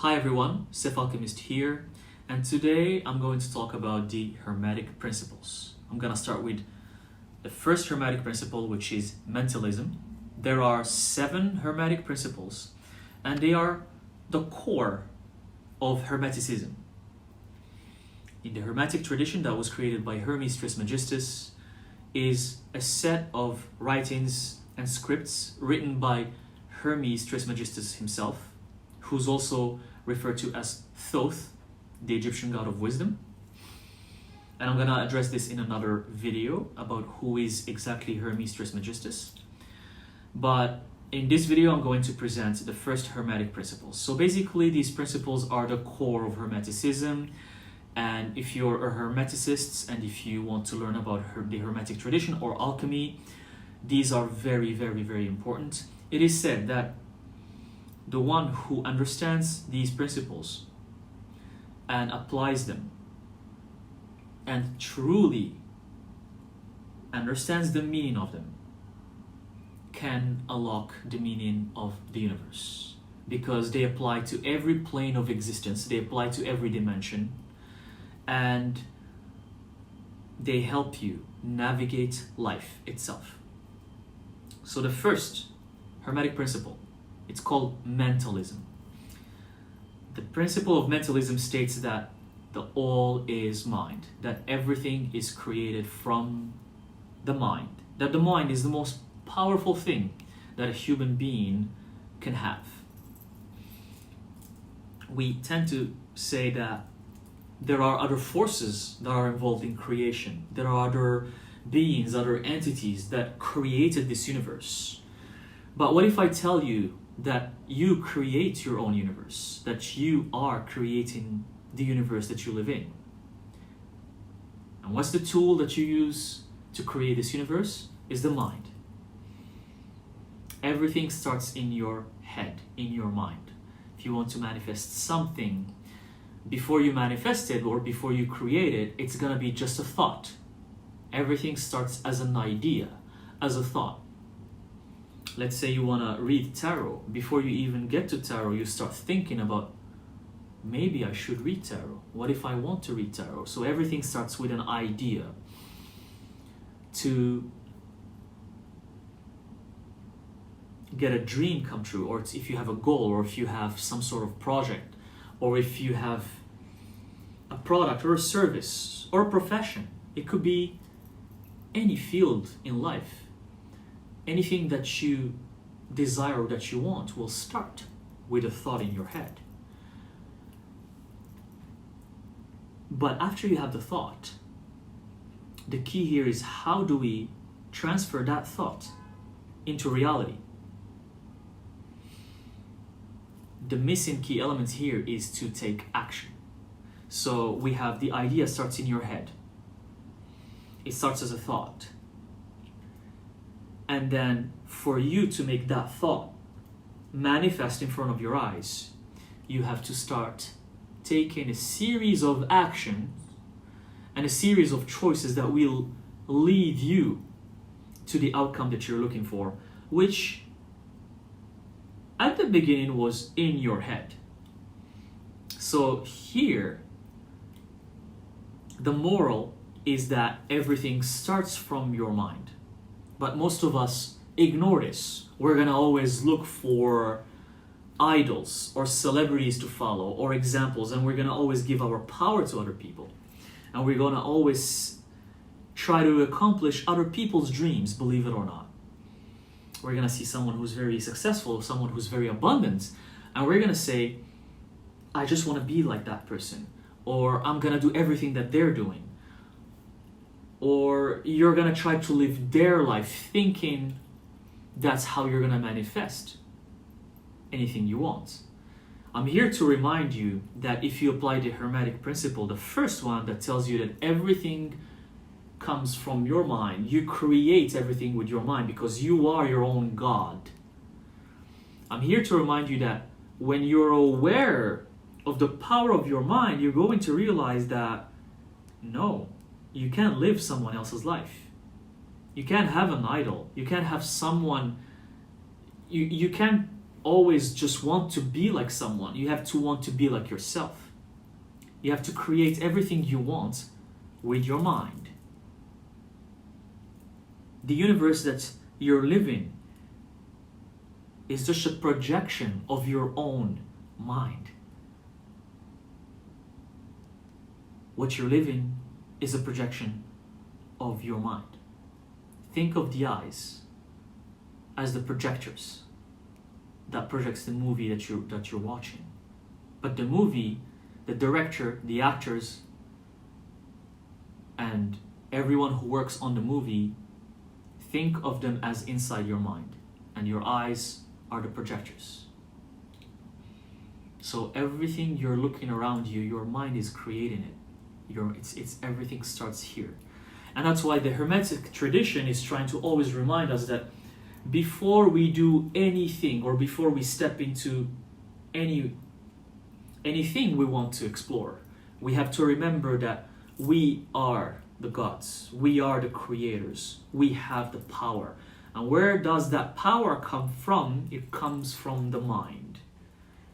Hi everyone, Alchemist here, and today I'm going to talk about the Hermetic principles. I'm going to start with the first Hermetic principle, which is Mentalism. There are 7 Hermetic principles, and they are the core of Hermeticism. In the Hermetic tradition that was created by Hermes Trismegistus is a set of writings and scripts written by Hermes Trismegistus himself, who's also referred to as Thoth, the Egyptian god of wisdom. And I'm going to address this in another video about who is exactly Hermes Trismegistus. But in this video, I'm going to present the first Hermetic principles. So basically, these principles are the core of Hermeticism. And if you're a Hermeticist and if you want to learn about the Hermetic tradition or alchemy, these are very, very, very important. It is said that the one who understands these principles and applies them and truly understands the meaning of them can unlock the meaning of the universe, because they apply to every plane of existence, they apply to every dimension, and they help you navigate life itself. So the first Hermetic principle, it's called Mentalism. The principle of Mentalism states that the all is mind, that everything is created from the mind, that the mind is the most powerful thing that a human being can have. We tend to say that there are other forces that are involved in creation. There are other beings, other entities that created this universe. But what if I tell you that you create your own universe, that you are creating the universe that you live in? And what's the tool that you use to create this universe? Is the mind. Everything starts in your head, in your mind. If you want to manifest something, before you manifest it or before you create it, it's gonna be just a thought. Everything starts as an idea, as a thought. Let's say you want to read tarot. Before you even get to tarot, you start thinking about, maybe I should read tarot. What if I want to read tarot? So everything starts with an idea. To get a dream come true, or if you have a goal, or if you have some sort of project, or if you have a product or a service or a profession. It could be any field in life. Anything that you desire or that you want will start with a thought in your head. But after you have the thought, the key here is, how do we transfer that thought into reality? The missing key element here is to take action. So we have the idea starts in your head. It starts as a thought. And then for you to make that thought manifest in front of your eyes, you have to start taking a series of actions and a series of choices that will lead you to the outcome that you're looking for, which at the beginning was in your head. So here, the moral is that everything starts from your mind. But most of us ignore this. We're gonna always look for idols or celebrities to follow or examples, and we're gonna always give our power to other people. And we're gonna always try to accomplish other people's dreams, believe it or not. We're gonna see someone who's very successful, someone who's very abundant, and we're gonna say, I just wanna be like that person, or I'm gonna do everything that they're doing. Or you're gonna try to live their life thinking that's how you're gonna manifest anything you want. I'm here to remind you that if you apply the Hermetic principle, the first one that tells you that everything comes from your mind, you create everything with your mind because you are your own God. I'm here to remind you that when you're aware of the power of your mind, you're going to realize that no, you can't live someone else's life. You can't have an idol. You can't have someone, you can't always just want to be like someone. You have to want to be like yourself. You have to create everything you want with your mind. The universe that you're living is just a projection of your own mind. What you're living is a projection of your mind. Think of the eyes as the projectors that projects the movie that you're watching. But the movie, the director, the actors, and everyone who works on the movie, think of them as inside your mind, and your eyes are the projectors. So everything you're looking around you, your mind is creating it. It's everything starts here. And that's why the Hermetic tradition is trying to always remind us that before we do anything, or before we step into anything we want to explore, we have to remember that we are the gods. We are the creators. We have the power. And where does that power come from? It comes from the mind.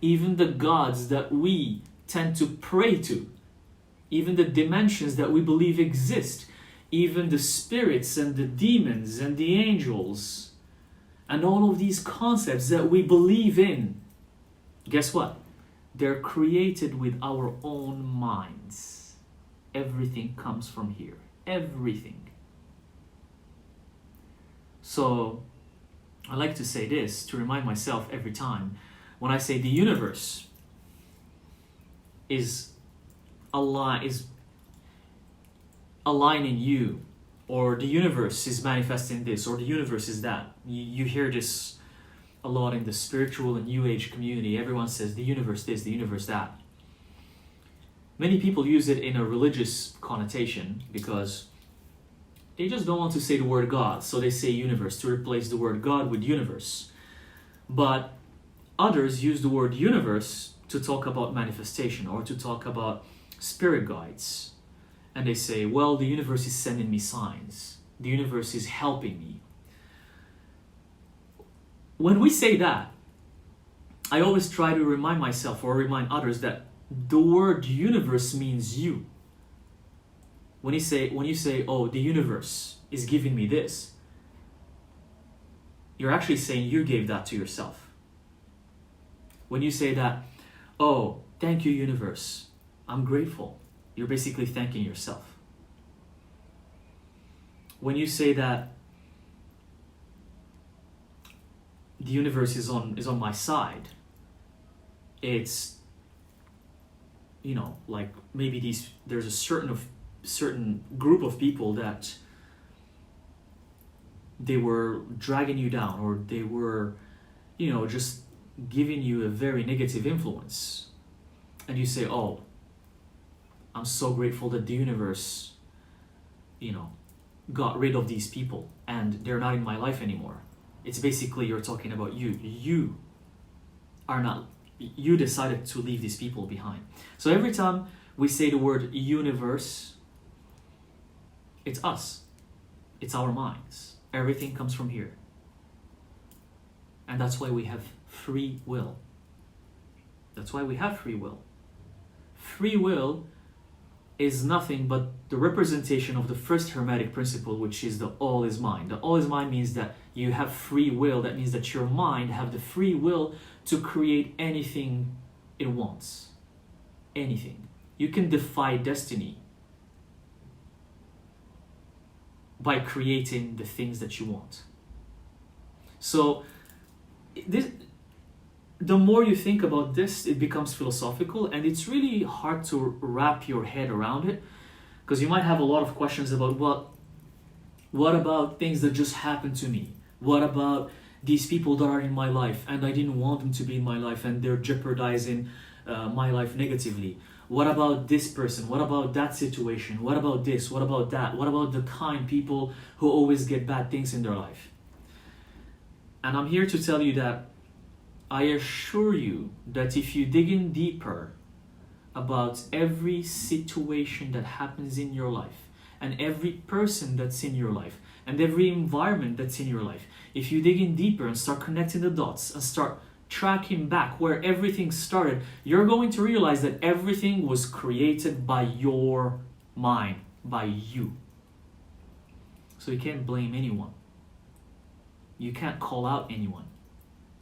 Even the gods that we tend to pray to, even the dimensions that we believe exist, even the spirits and the demons and the angels, and all of these concepts that we believe in, guess what? They're created with our own minds. Everything comes from here. Everything. So, I like to say this to remind myself every time when I say the universe is aligning you, or the universe is manifesting this, or the universe is that. You hear this a lot in the spiritual and new age community. Everyone says the universe this, the universe that. Many people use it in a religious connotation because they just don't want to say the word God, so they say universe to replace the word God with universe. But others use the word universe to talk about manifestation or to talk about spirit guides. And they say, well, the universe is sending me signs. The universe is helping me. When we say that, I always try to remind myself or remind others that the word universe means you. When you say, oh, the universe is giving me this, you're actually saying you gave that to yourself. When you say that, oh, thank you, universe, I'm grateful, you're basically thanking yourself. When you say that the universe is on my side, it's, like maybe there's a certain group of people that they were dragging you down, or they were, just giving you a very negative influence. And you say, oh, I'm so grateful that the universe, got rid of these people and they're not in my life anymore. It's basically you're talking about you. You decided to leave these people behind. So every time we say the word universe, it's us. It's our minds. Everything comes from here. And that's why we have free will. That's why we have free will. Free will is nothing but the representation of the first Hermetic principle, which is the all is mind. The all is mind means that you have free will. That means that your mind have the free will to create anything it wants. Anything. You can defy destiny by creating the things that you want. So the more you think about this, it becomes philosophical, and it's really hard to wrap your head around it, because you might have a lot of questions about, well, what about things that just happened to me? What about these people that are in my life and I didn't want them to be in my life and they're jeopardizing my life negatively? What about this person? What about that situation? What about this? What about that? What about the kind people who always get bad things in their life? And I'm here to tell you that I assure you that if you dig in deeper about every situation that happens in your life, and every person that's in your life, and every environment that's in your life, if you dig in deeper and start connecting the dots and start tracking back where everything started, you're going to realize that everything was created by your mind, by you. So you can't blame anyone. You can't call out anyone.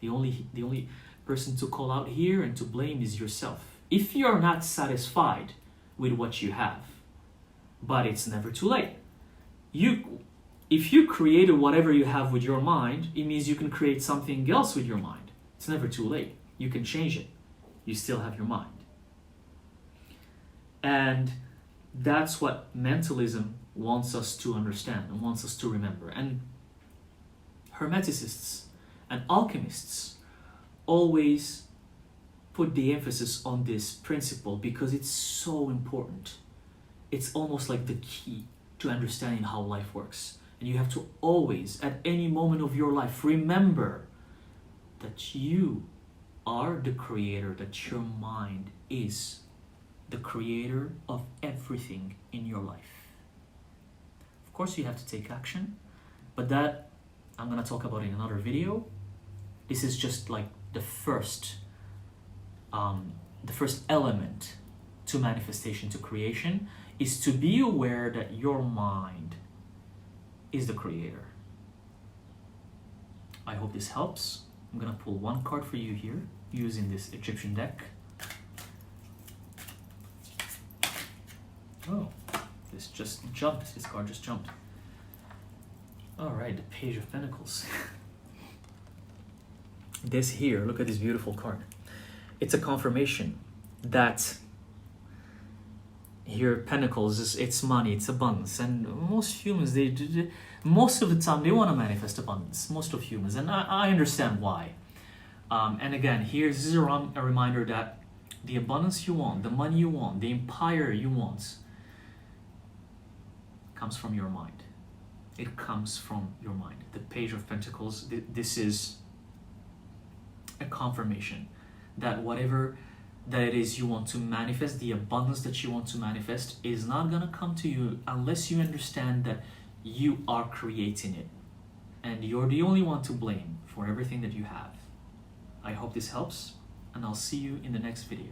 The only person to call out here and to blame is yourself. If you're not satisfied with what you have, but it's never too late. If you created whatever you have with your mind, it means you can create something else with your mind. It's never too late. You can change it. You still have your mind. And that's what mentalism wants us to understand and wants us to remember. And Hermeticists and alchemists always put the emphasis on this principle because it's so important. It's almost like the key to understanding how life works. And you have to always, at any moment of your life, remember that you are the creator, that your mind is the creator of everything in your life. Of course, you have to take action, but that I'm going to talk about in another video. This is just like the first element to manifestation, to creation, is to be aware that your mind is the creator. I hope this helps. I'm gonna pull one card for you here using this Egyptian deck. Oh, this just jumped. This card just jumped. All right, the Page of Pentacles. This here, look at this beautiful card. It's a confirmation that here Pentacles, it's money, it's abundance, and most humans, most of the time they want to manifest abundance, most of humans, and I understand why. And again, here this is a reminder that the abundance you want, the money you want, the empire you want comes from your mind. It comes from your mind. The Page of Pentacles, this is a confirmation that whatever that it is you want to manifest, the abundance that you want to manifest, is not going to come to you unless you understand that you are creating it. And you're the only one to blame for everything that you have. I hope this helps, and I'll see you in the next video.